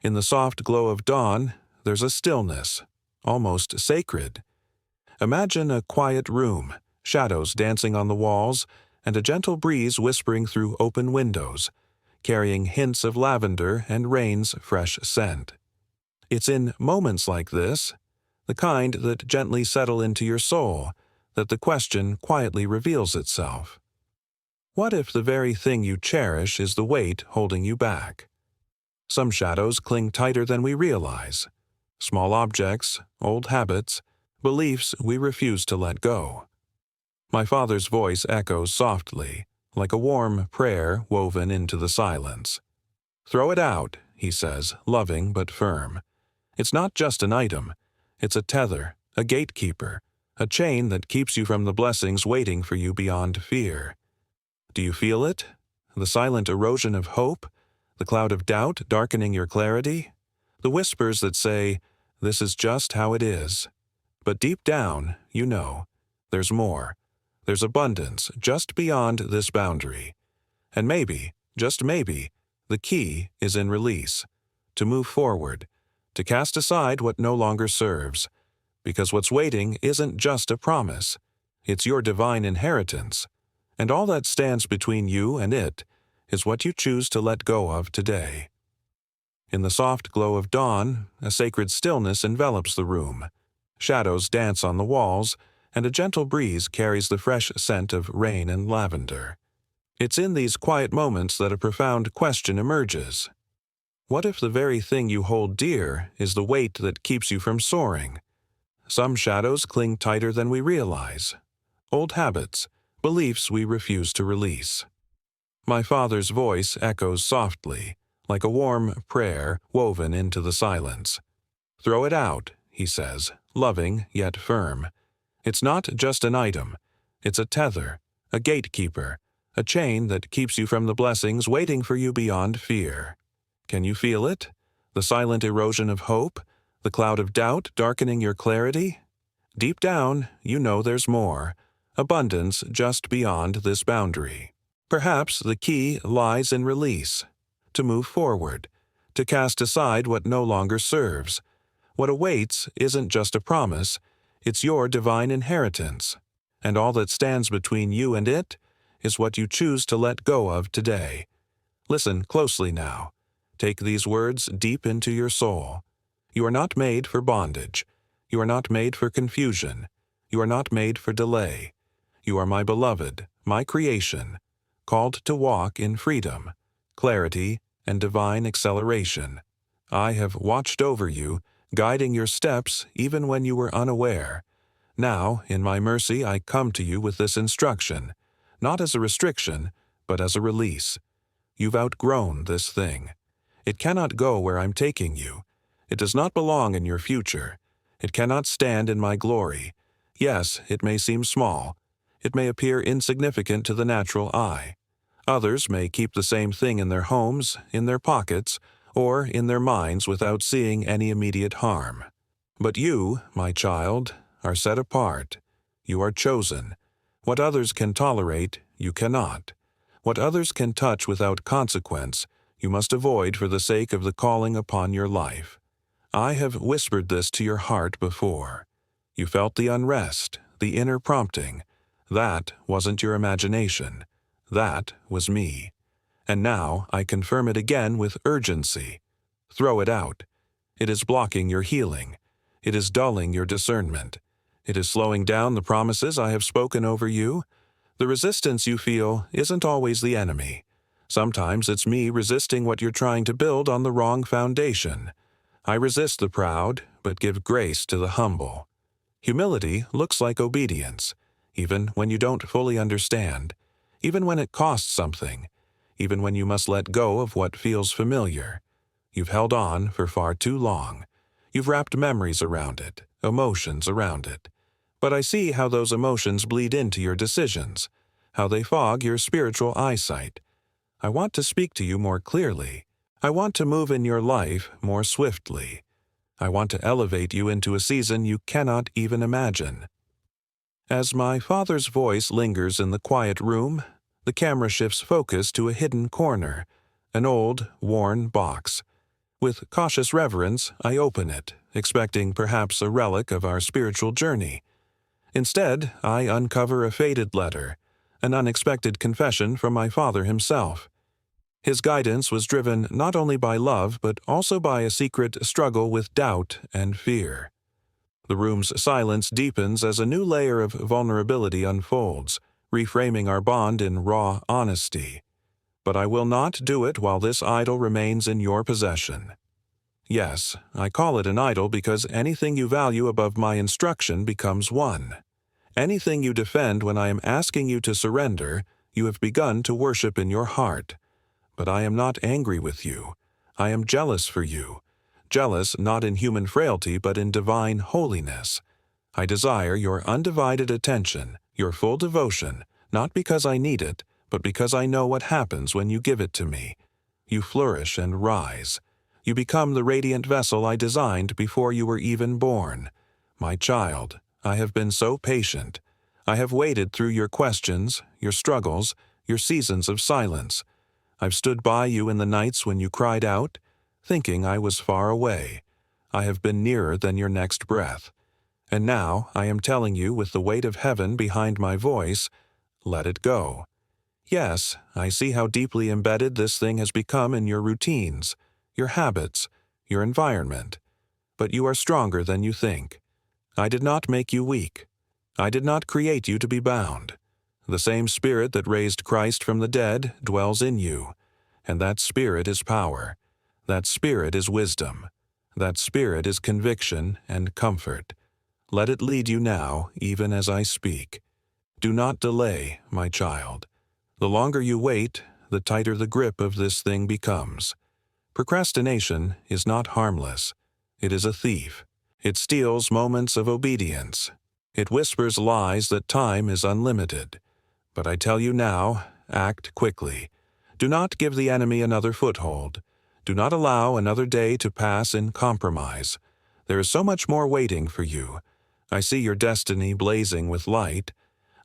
In the soft glow of dawn, there's a stillness, almost sacred. Imagine a quiet room, shadows dancing on the walls, and a gentle breeze whispering through open windows, carrying hints of lavender and rain's fresh scent. It's in moments like this, the kind that gently settle into your soul, that the question quietly reveals itself. What if the very thing you cherish is the weight holding you back? Some shadows cling tighter than we realize. Small objects, old habits, beliefs we refuse to let go. My father's voice echoes softly, like a warm prayer woven into the silence. Throw it out, he says, loving but firm. It's not just an item. It's a tether, a gatekeeper, a chain that keeps you from the blessings waiting for you beyond fear. Do you feel it? The silent erosion of hope? The cloud of doubt darkening your clarity? The whispers that say, "This is just how it is." But deep down, you know, there's more. There's abundance just beyond this boundary. And maybe, just maybe, the key is in release. To move forward. To cast aside what no longer serves. Because what's waiting isn't just a promise. It's your divine inheritance. And all that stands between you and it is what you choose to let go of today. In the soft glow of dawn, a sacred stillness envelops the room. Shadows dance on the walls, and a gentle breeze carries the fresh scent of rain and lavender. It's in these quiet moments that a profound question emerges. What if the very thing you hold dear is the weight that keeps you from soaring? Some shadows cling tighter than we realize. Old habits, beliefs we refuse to release. My father's voice echoes softly, like a warm prayer woven into the silence. Throw it out, he says, loving yet firm. It's not just an item. It's a tether, a gatekeeper, a chain that keeps you from the blessings waiting for you beyond fear. Can you feel it? The silent erosion of hope? The cloud of doubt darkening your clarity? Deep down, you know there's more. Abundance just beyond this boundary. Perhaps the key lies in release. To move forward. To cast aside what no longer serves. What awaits isn't just a promise. It's your divine inheritance. And all that stands between you and it is what you choose to let go of today. Listen closely now. Take these words deep into your soul. You are not made for bondage. You are not made for confusion. You are not made for delay. You are my beloved, my creation, called to walk in freedom, clarity, and divine acceleration. I have watched over you, guiding your steps even when you were unaware. Now, in my mercy, I come to you with this instruction, not as a restriction, but as a release. You've outgrown this thing. It cannot go where I'm taking you. It does not belong in your future. It cannot stand in my glory. Yes, it may seem small. It may appear insignificant to the natural eye. Others may keep the same thing in their homes, in their pockets, or in their minds without seeing any immediate harm. But you, my child, are set apart. You are chosen. What others can tolerate, you cannot. What others can touch without consequence, you must avoid for the sake of the calling upon your life. I have whispered this to your heart before. You felt the unrest, the inner prompting. That wasn't your imagination. That was me. And now I confirm it again with urgency. Throw it out. It is blocking your healing. It is dulling your discernment. It is slowing down the promises I have spoken over you. The resistance you feel isn't always the enemy. Sometimes it's me resisting what you're trying to build on the wrong foundation. I resist the proud, but give grace to the humble. Humility looks like obedience, even when you don't fully understand, even when it costs something, even when you must let go of what feels familiar. You've held on for far too long. You've wrapped memories around it, emotions around it. But I see how those emotions bleed into your decisions, how they fog your spiritual eyesight. I want to speak to you more clearly. I want to move in your life more swiftly. I want to elevate you into a season you cannot even imagine. As my father's voice lingers in the quiet room, the camera shifts focus to a hidden corner, an old, worn box. With cautious reverence, I open it, expecting perhaps a relic of our spiritual journey. Instead, I uncover a faded letter, an unexpected confession from my father himself. His guidance was driven not only by love but also by a secret struggle with doubt and fear. The room's silence deepens as a new layer of vulnerability unfolds, reframing our bond in raw honesty. But I will not do it while this idol remains in your possession. Yes, I call it an idol because anything you value above my instruction becomes one. Anything you defend when I am asking you to surrender, you have begun to worship in your heart. But I am not angry with you. I am jealous for you. Jealous not in human frailty but in divine holiness. I desire your undivided attention, your full devotion, not because I need it, but because I know what happens when you give it to me. You flourish and rise. You become the radiant vessel I designed before you were even born. My child, I have been so patient. I have waited through your questions, your struggles, your seasons of silence. I've stood by you in the nights when you cried out, thinking I was far away. I have been nearer than your next breath. And now I am telling you with the weight of heaven behind my voice, let it go. Yes, I see how deeply embedded this thing has become in your routines, your habits, your environment. But you are stronger than you think. I did not make you weak. I did not create you to be bound. The same Spirit that raised Christ from the dead dwells in you, and that Spirit is power. That Spirit is wisdom. That Spirit is conviction and comfort. Let it lead you now, even as I speak. Do not delay, my child. The longer you wait, the tighter the grip of this thing becomes. Procrastination is not harmless. It is a thief. It steals moments of obedience. It whispers lies that time is unlimited. But I tell you now, act quickly. Do not give the enemy another foothold. Do not allow another day to pass in compromise. There is so much more waiting for you. I see your destiny blazing with light.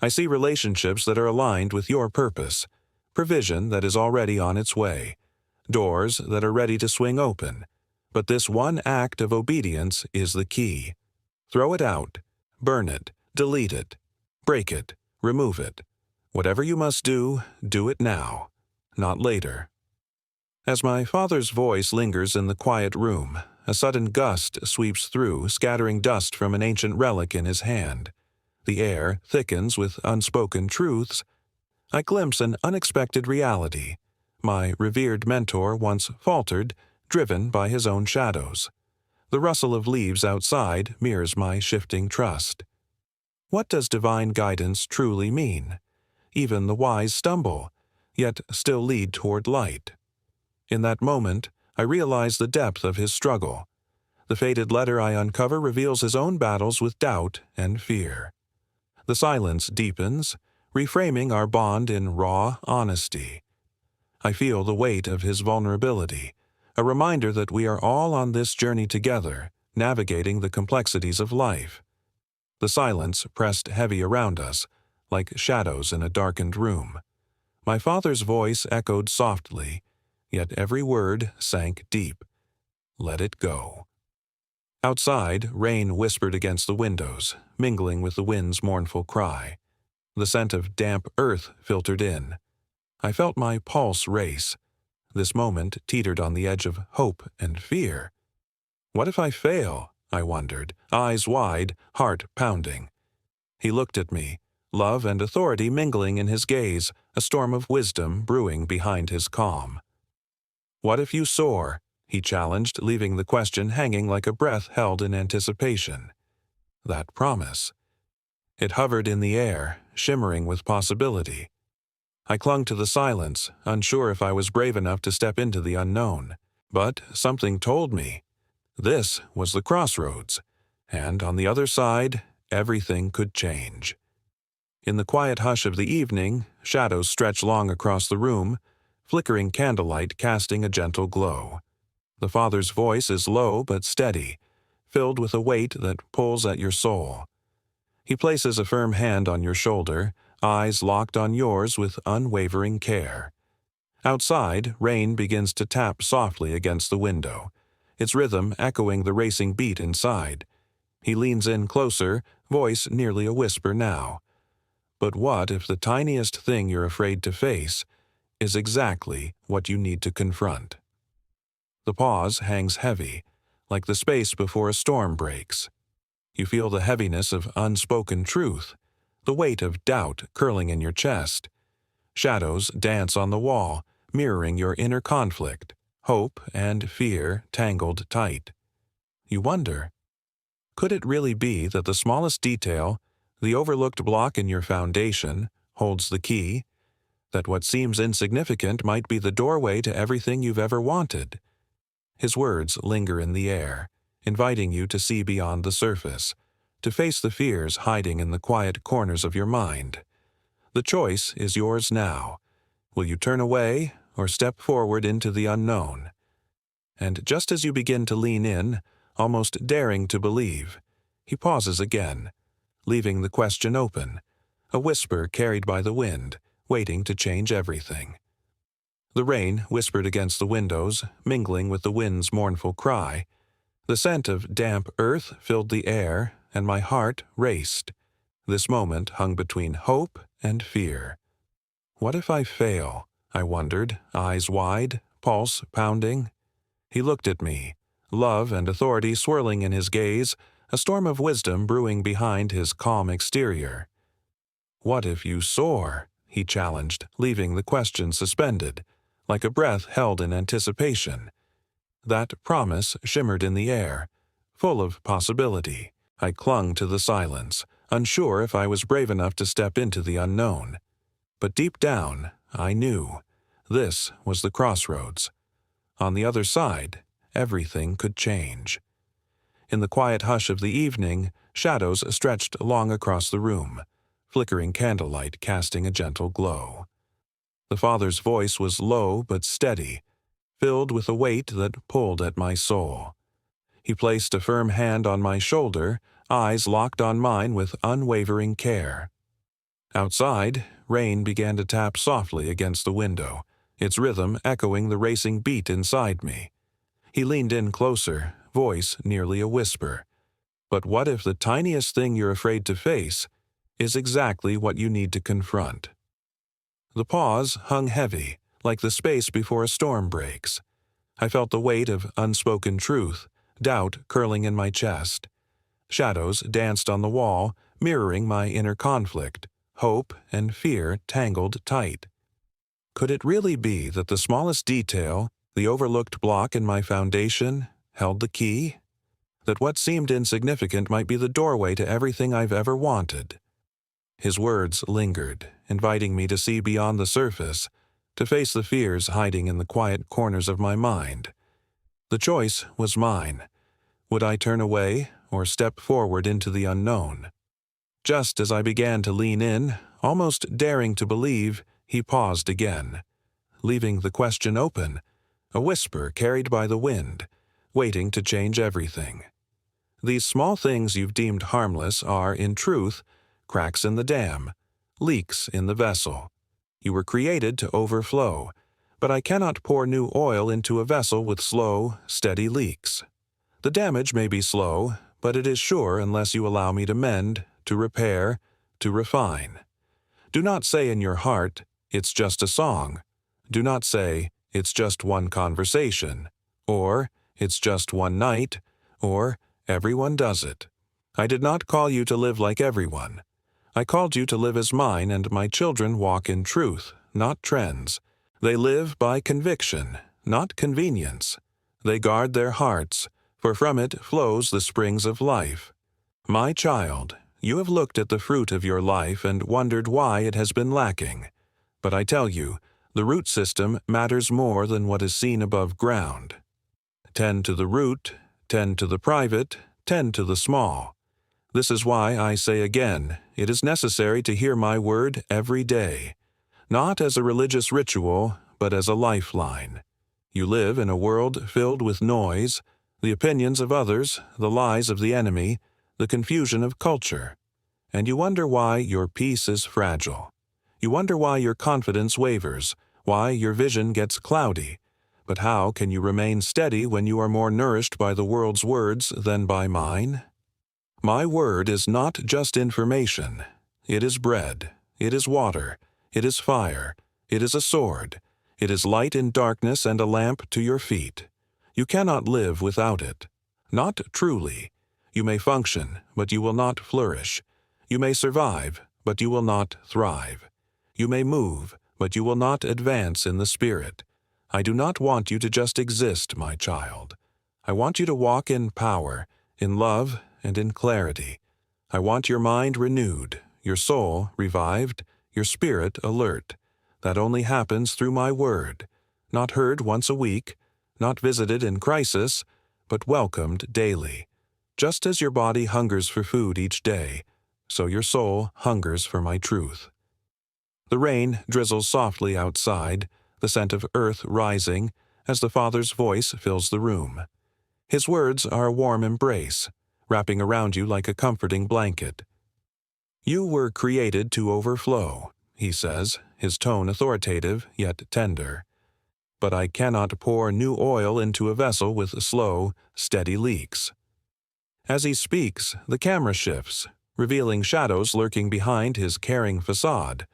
I see relationships that are aligned with your purpose, provision that is already on its way, doors that are ready to swing open. But this one act of obedience is the key. Throw it out, burn it, delete it, break it, remove it. Whatever you must do, do it now, not later. As my father's voice lingers in the quiet room, a sudden gust sweeps through, scattering dust from an ancient relic in his hand. The air thickens with unspoken truths. I glimpse an unexpected reality. My revered mentor once faltered, driven by his own shadows. The rustle of leaves outside mirrors my shifting trust. What does divine guidance truly mean? Even the wise stumble, yet still lead toward light. In that moment, I realize the depth of his struggle. The faded letter I uncover reveals his own battles with doubt and fear. The silence deepens, reframing our bond in raw honesty. I feel the weight of his vulnerability, a reminder that we are all on this journey together, navigating the complexities of life. The silence pressed heavy around us, like shadows in a darkened room. My father's voice echoed softly, yet every word sank deep. Let it go. Outside, rain whispered against the windows, mingling with the wind's mournful cry. The scent of damp earth filtered in. I felt my pulse race. This moment teetered on the edge of hope and fear. What if I fail? I wondered, eyes wide, heart pounding. He looked at me, love and authority mingling in his gaze, a storm of wisdom brewing behind his calm. What if you soar? He challenged, leaving the question hanging like a breath held in anticipation. That promise. It hovered in the air, shimmering with possibility. I clung to the silence, unsure if I was brave enough to step into the unknown. But something told me. This was the crossroads, and on the other side, everything could change. In the quiet hush of the evening, shadows stretched long across the room, flickering candlelight casting a gentle glow. The Father's voice is low but steady, filled with a weight that pulls at your soul. He places a firm hand on your shoulder, eyes locked on yours with unwavering care. Outside, rain begins to tap softly against the window, its rhythm echoing the racing beat inside. He leans in closer, voice nearly a whisper now. But what if the tiniest thing you're afraid to face is exactly what you need to confront? The pause hangs heavy, like the space before a storm breaks. You feel the heaviness of unspoken truth, the weight of doubt curling in your chest. Shadows dance on the wall, mirroring your inner conflict, hope and fear tangled tight. You wonder, could it really be that the smallest detail, the overlooked block in your foundation, holds the key? That what seems insignificant might be the doorway to everything you've ever wanted? His words linger in the air, inviting you to see beyond the surface, to face the fears hiding in the quiet corners of your mind. The choice is yours now. Will you turn away or step forward into the unknown? And just as you begin to lean in, almost daring to believe, he pauses again, leaving the question open, a whisper carried by the wind, waiting to change everything. The rain whispered against the windows, mingling with the wind's mournful cry. The scent of damp earth filled the air, and my heart raced. This moment hung between hope and fear. What if I fail? I wondered, eyes wide, pulse pounding. He looked at me, love and authority swirling in his gaze, a storm of wisdom brewing behind his calm exterior. What if you soar? He challenged, leaving the question suspended, like a breath held in anticipation. That promise shimmered in the air, full of possibility. I clung to the silence, unsure if I was brave enough to step into the unknown. But deep down, I knew. This was the crossroads. On the other side, everything could change. In the quiet hush of the evening, shadows stretched long across the room, flickering candlelight casting a gentle glow. The father's voice was low but steady, filled with a weight that pulled at my soul. He placed a firm hand on my shoulder, eyes locked on mine with unwavering care. Outside, rain began to tap softly against the window, its rhythm echoing the racing beat inside me. He leaned in closer, voice nearly a whisper. But what if the tiniest thing you're afraid to face is exactly what you need to confront? The pause hung heavy, like the space before a storm breaks. I felt the weight of unspoken truth, doubt curling in my chest. Shadows danced on the wall, mirroring my inner conflict, hope and fear tangled tight. Could it really be that the smallest detail, the overlooked block in my foundation, held the key? That what seemed insignificant might be the doorway to everything I've ever wanted? His words lingered, inviting me to see beyond the surface, to face the fears hiding in the quiet corners of my mind. The choice was mine. Would I turn away or step forward into the unknown? Just as I began to lean in, almost daring to believe, he paused again, leaving the question open, a whisper carried by the wind, waiting to change everything. These small things you've deemed harmless are, in truth, cracks in the dam, leaks in the vessel. You were created to overflow, but I cannot pour new oil into a vessel with slow, steady leaks. The damage may be slow, but it is sure unless you allow me to mend, to repair, to refine. Do not say in your heart, "It's just a song." Do not say, "It's just one conversation," or "It's just one night," or "Everyone does it." I did not call you to live like everyone. I called you to live as mine, and my children walk in truth, not trends. They live by conviction, not convenience. They guard their hearts, for from it flows the springs of life. My child, you have looked at the fruit of your life and wondered why it has been lacking. But I tell you, the root system matters more than what is seen above ground. Tend to the root, tend to the private, tend to the small. This is why I say again, it is necessary to hear my word every day, not as a religious ritual, but as a lifeline. You live in a world filled with noise, the opinions of others, the lies of the enemy, the confusion of culture. And you wonder why your peace is fragile. You wonder why your confidence wavers, why your vision gets cloudy. But how can you remain steady when you are more nourished by the world's words than by mine? My word is not just information. It is bread. It is water. It is fire. It is a sword. It is light in darkness and a lamp to your feet. You cannot live without it. Not truly. You may function, but you will not flourish. You may survive, but you will not thrive. You may move, but you will not advance in the Spirit. I do not want you to just exist, my child. I want you to walk in power, in love, and in clarity. I want your mind renewed, your soul revived, your spirit alert. That only happens through my word, not heard once a week, not visited in crisis, but welcomed daily. Just as your body hungers for food each day, so your soul hungers for my truth. The rain drizzles softly outside, the scent of earth rising, as the Father's voice fills the room. His words are a warm embrace, wrapping around you like a comforting blanket. You were created to overflow, he says, his tone authoritative yet tender. But I cannot pour new oil into a vessel with slow, steady leaks. As he speaks, the camera shifts, revealing shadows lurking behind his caring facade.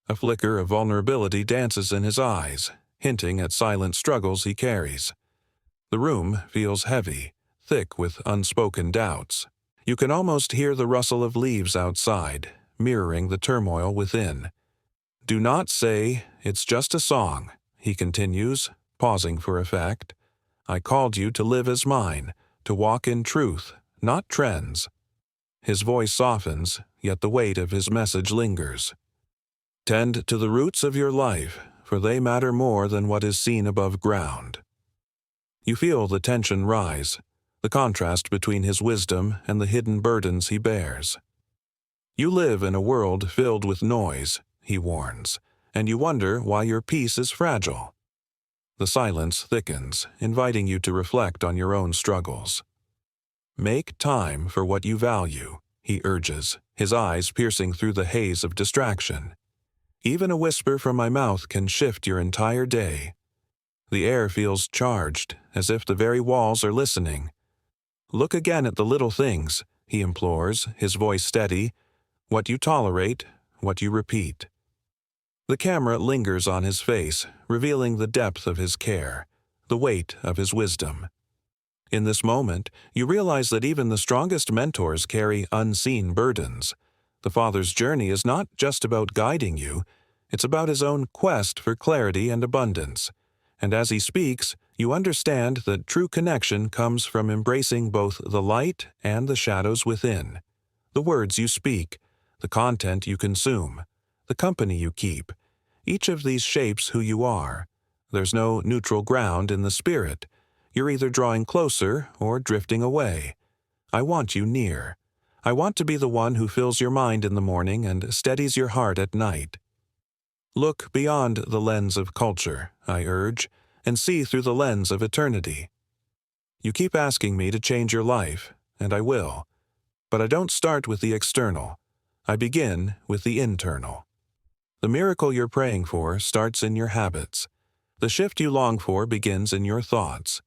A flicker of vulnerability dances in his eyes, hinting at silent struggles he carries. The room feels heavy, thick with unspoken doubts. You can almost hear the rustle of leaves outside, mirroring the turmoil within. Do not say, "It's just a song," he continues, pausing for effect. I called you to live as mine, to walk in truth, not trends. His voice softens, yet the weight of his message lingers. Tend to the roots of your life, for they matter more than what is seen above ground. You feel the tension rise, the contrast between his wisdom and the hidden burdens he bears. You live in a world filled with noise, he warns, and you wonder why your peace is fragile. The silence thickens, inviting you to reflect on your own struggles. Make time for what you value, he urges, his eyes piercing through the haze of distraction. Even a whisper from my mouth can shift your entire day. The air feels charged, as if the very walls are listening. Look again at the little things, he implores, his voice steady. What you tolerate, what you repeat. The camera lingers on his face, revealing the depth of his care, the weight of his wisdom. In this moment, you realize that even the strongest mentors carry unseen burdens. The Father's journey is not just about guiding you, it's about his own quest for clarity and abundance. And as he speaks, you understand that true connection comes from embracing both the light and the shadows within. The words you speak, the content you consume, the company you keep, each of these shapes who you are. There's no neutral ground in the Spirit. You're either drawing closer or drifting away. I want you near. I want to be the one who fills your mind in the morning and steadies your heart at night. Look beyond the lens of culture, I urge, and see through the lens of eternity. You keep asking me to change your life, and I will. But I don't start with the external. I begin with the internal. The miracle you're praying for starts in your habits. The shift you long for begins in your thoughts.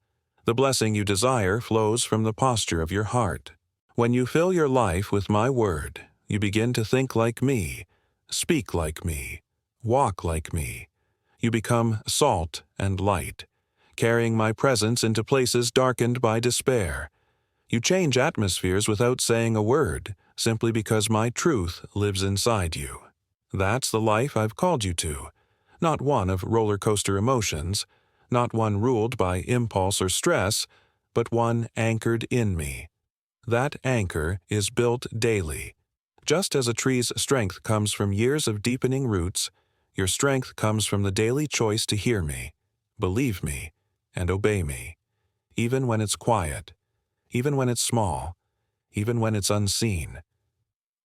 The blessing you desire flows from the posture of your heart. When you fill your life with my word, you begin to think like me, speak like me, walk like me. You become salt and light, carrying my presence into places darkened by despair. You change atmospheres without saying a word, simply because my truth lives inside you. That's the life I've called you to, not one of roller coaster emotions, not one ruled by impulse or stress, but one anchored in me. That anchor is built daily. Just as a tree's strength comes from years of deepening roots, your strength comes from the daily choice to hear me, believe me, and obey me, even when it's quiet, even when it's small, even when it's unseen.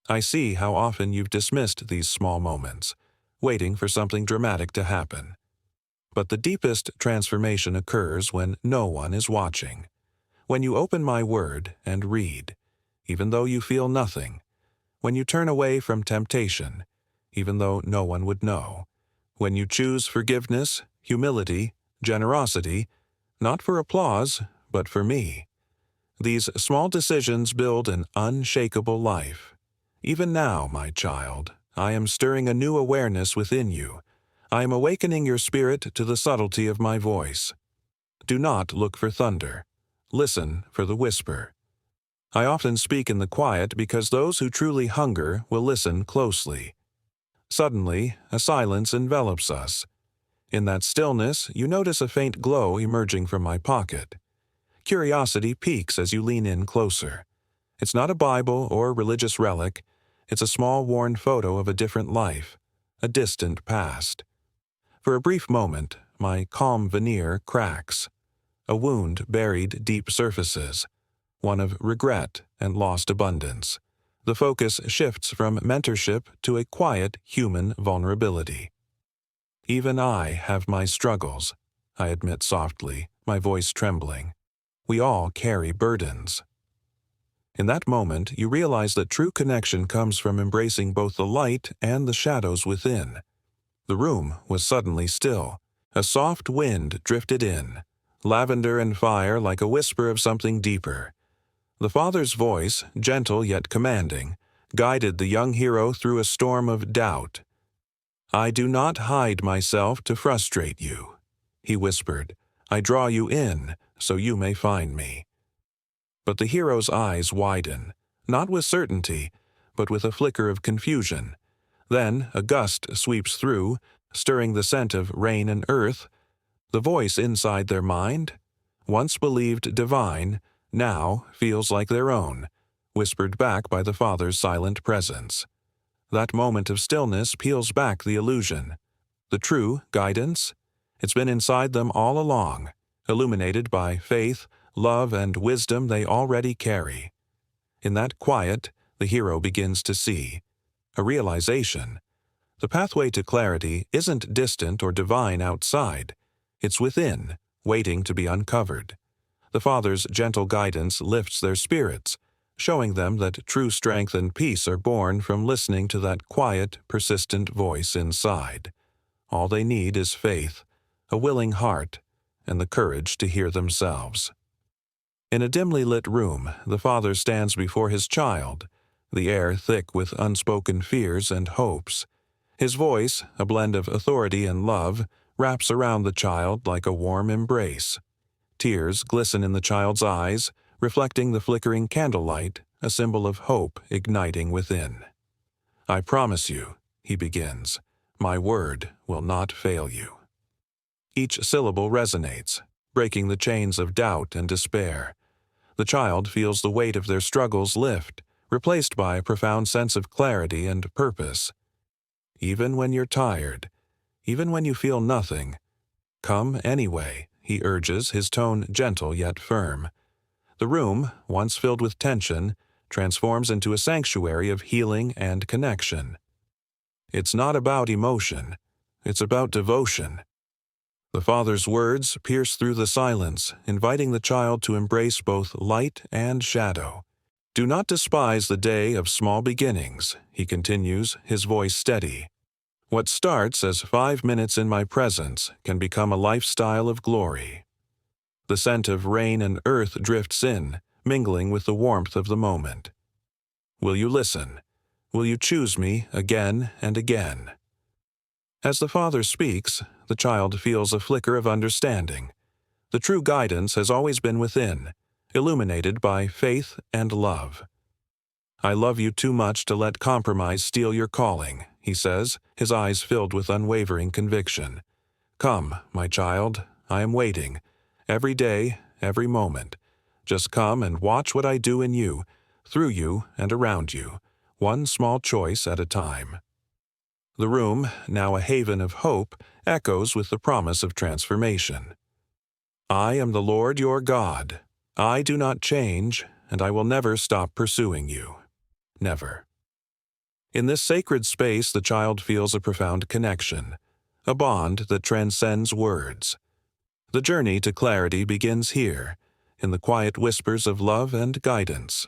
I see how often you've dismissed these small moments, waiting for something dramatic to happen. But the deepest transformation occurs when no one is watching. When you open my word and read, even though you feel nothing. When you turn away from temptation, even though no one would know. When you choose forgiveness, humility, generosity, not for applause, but for me. These small decisions build an unshakable life. Even now, my child, I am stirring a new awareness within you. I am awakening your spirit to the subtlety of my voice. Do not look for thunder. Listen for the whisper. I often speak in the quiet because those who truly hunger will listen closely. Suddenly, a silence envelops us. In that stillness, you notice a faint glow emerging from my pocket. Curiosity peaks as you lean in closer. It's not a Bible or religious relic. It's a small worn photo of a different life, a distant past. For a brief moment, my calm veneer cracks. A wound buried deep surfaces, one of regret and lost abundance. The focus shifts from mentorship to a quiet human vulnerability. Even I have my struggles, I admit softly, my voice trembling. We all carry burdens. In that moment, you realize that true connection comes from embracing both the light and the shadows within. The room was suddenly still. A soft wind drifted in, lavender and fire like a whisper of something deeper. The father's voice, gentle yet commanding, guided the young hero through a storm of doubt. "I do not hide myself to frustrate you," he whispered. "I draw you in so you may find me." But the hero's eyes widen, not with certainty, but with a flicker of confusion. Then a gust sweeps through, stirring the scent of rain and earth. The voice inside their mind, once believed divine, now feels like their own, whispered back by the father's silent presence. That moment of stillness peels back the illusion. The true guidance? It's been inside them all along, illuminated by faith, love, and wisdom they already carry. In that quiet, the hero begins to see. A realization. The pathway to clarity isn't distant or divine outside. It's within, waiting to be uncovered. The Father's gentle guidance lifts their spirits, showing them that true strength and peace are born from listening to that quiet, persistent voice inside. All they need is faith, a willing heart, and the courage to hear themselves. In a dimly lit room, the father stands before his child, the air thick with unspoken fears and hopes. His voice, a blend of authority and love, wraps around the child like a warm embrace. Tears glisten in the child's eyes, reflecting the flickering candlelight, a symbol of hope igniting within. "I promise you," he begins, "my word will not fail you." Each syllable resonates, breaking the chains of doubt and despair. The child feels the weight of their struggles lift, replaced by a profound sense of clarity and purpose. Even when you're tired, even when you feel nothing, come anyway, he urges, his tone gentle yet firm. The room, once filled with tension, transforms into a sanctuary of healing and connection. It's not about emotion, it's about devotion. The father's words pierce through the silence, inviting the child to embrace both light and shadow. "Do not despise the day of small beginnings," he continues, his voice steady. "What starts as 5 minutes in my presence can become a lifestyle of glory." The scent of rain and earth drifts in, mingling with the warmth of the moment. Will you listen? Will you choose me again and again? As the father speaks, the child feels a flicker of understanding. The true guidance has always been within, illuminated by faith and love. "I love you too much to let compromise steal your calling," he says, his eyes filled with unwavering conviction. "Come, my child, I am waiting. Every day, every moment. Just come and watch what I do in you, through you and around you, one small choice at a time." The room, now a haven of hope, echoes with the promise of transformation. "I am the Lord your God. I do not change, and I will never stop pursuing you. Never." In this sacred space, the child feels a profound connection, a bond that transcends words. The journey to clarity begins here, in the quiet whispers of love and guidance.